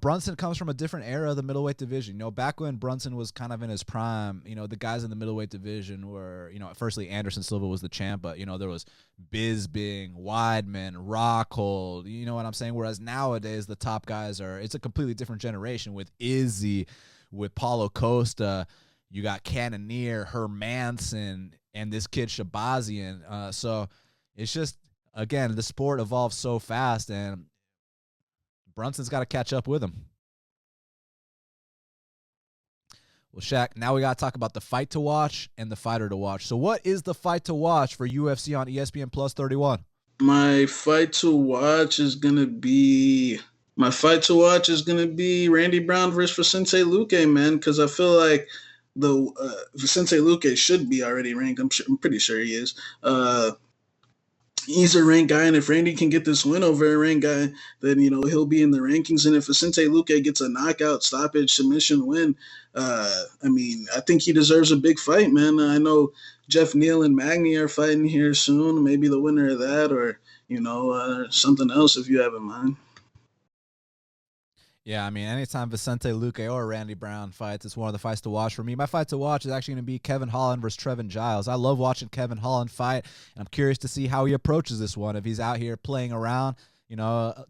Brunson comes from a different era of the middleweight division. Back when Brunson was kind of in his prime, the guys in the middleweight division were, firstly Anderson Silva was the champ, but there was Bisping, Weidman, Rockhold. You know what I'm saying? Whereas nowadays the top guys it's a completely different generation with Izzy, with Paulo Costa. You got Cannonier, Hermanson, and this kid Shahbazyan. So it's just, again, the sport evolves so fast, and Brunson's got to catch up with him. Well, Shaq, now we got to talk about the fight to watch and the fighter to watch. So what is the fight to watch for UFC on ESPN Plus 31? My fight to watch is going to be Randy Brown versus Vicente Luque, man, because I feel like Vicente Luque should be already ranked. I'm pretty sure he is. He's a ranked guy, and if Randy can get this win over a ranked guy, then he'll be in the rankings. And if Vicente Luque gets a knockout, stoppage, submission win, I think he deserves a big fight, man. I know Jeff Neal and Magny are fighting here soon. Maybe the winner of that, or something else if you have in mind. Yeah, anytime Vicente Luque or Randy Brown fights, it's one of the fights to watch for me. My fight to watch is actually going to be Kevin Holland versus Trevin Giles. I love watching Kevin Holland fight, and I'm curious to see how he approaches this one. If he's out here playing around,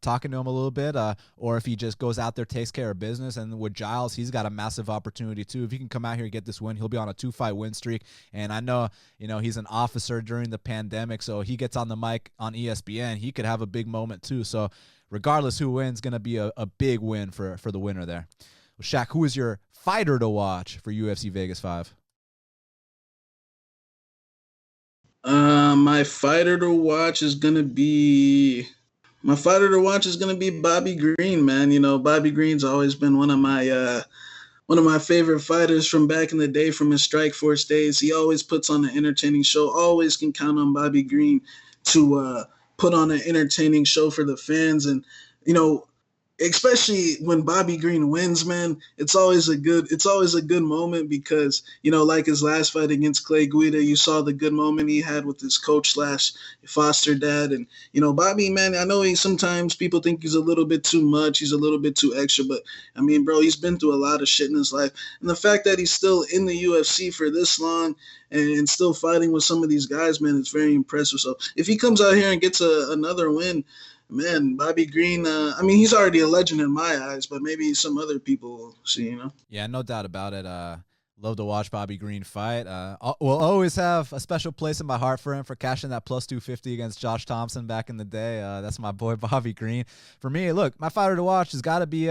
talking to him a little bit, or if he just goes out there, takes care of business. And with Giles, he's got a massive opportunity too. If he can come out here and get this win, he'll be on a 2-fight win streak. And I know, he's an officer during the pandemic, so he gets on the mic on ESPN. He could have a big moment too. So regardless who wins, going to be a big win for the winner there. Well, Shaq, who is your fighter to watch for UFC Vegas 5? My fighter to watch is going to be Bobby Green, man. Bobby Green's always been one of my favorite fighters from back in the day, from his Strikeforce days. He always puts on an entertaining show. Always can count on Bobby Green to put on an entertaining show for the fans. And especially when Bobby Green wins, man, it's always a good moment because, like his last fight against Clay Guida, you saw the good moment he had with his coach / foster dad. And, Bobby, man, I know sometimes people think he's a little bit too much. He's a little bit too extra, but bro, he's been through a lot of shit in his life. And the fact that he's still in the UFC for this long and still fighting with some of these guys, man, it's very impressive. So if he comes out here and gets another win, man, Bobby Green, he's already a legend in my eyes, but maybe some other people will see, Yeah, no doubt about it. Love to watch Bobby Green fight. We'll always have a special place in my heart for him for cashing that plus 250 against Josh Thompson back in the day. That's my boy Bobby Green. For me, look, my fighter to watch has got to be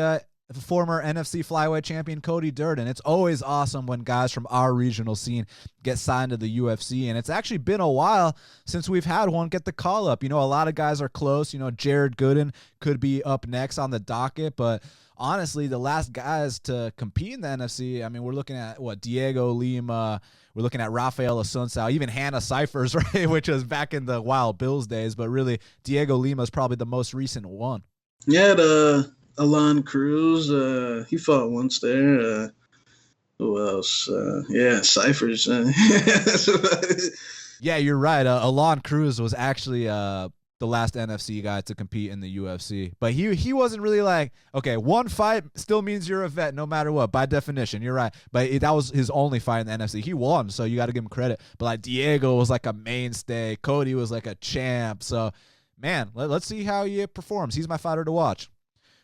former NFC flyweight champion Cody Durden. It's always awesome when guys from our regional scene get signed to the UFC, and it's actually been a while since we've had one get the call up. You know, a lot of guys are close. You know, Jared Gooden could be up next on the docket, but honestly, the last guys to compete in the NFC, I mean, we're looking at, Diego Lima, we're looking at Rafael Asuncao, even Hannah Cyphers, right, which was back in the Wild Bills days, but really, Diego Lima is probably the most recent one. Yeah, Alon Cruz, he fought once there. Who else? Cyphers. Yeah, you're right. Alon Cruz was actually the last NFC guy to compete in the UFC. But he wasn't really like, okay, one fight still means you're a vet no matter what, by definition. You're right. But that was his only fight in the NFC. He won, so you got to give him credit. But like Diego was like a mainstay. Cody was like a champ. So, man, let's see how he performs. He's my fighter to watch.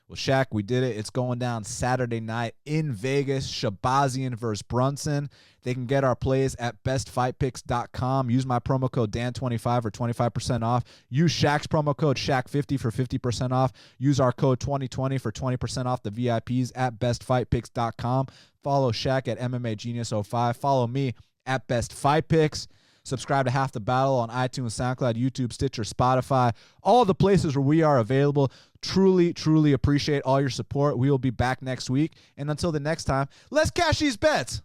Well, Shaq, we did it. It's going down Saturday night in Vegas. Shahbazyan versus Brunson. They can get our plays at bestfightpicks.com. Use my promo code DAN25 for 25% off. Use Shaq's promo code SHAQ50 for 50% off. Use our code 2020 for 20% off the VIPs at bestfightpicks.com. Follow Shaq at MMA Genius 05. Follow me at Best Fight Picks. Subscribe to Half the Battle on iTunes, SoundCloud, YouTube, Stitcher, Spotify, all the places where we are available. Truly, truly appreciate all your support. We will be back next week. And until the next time, let's cash these bets.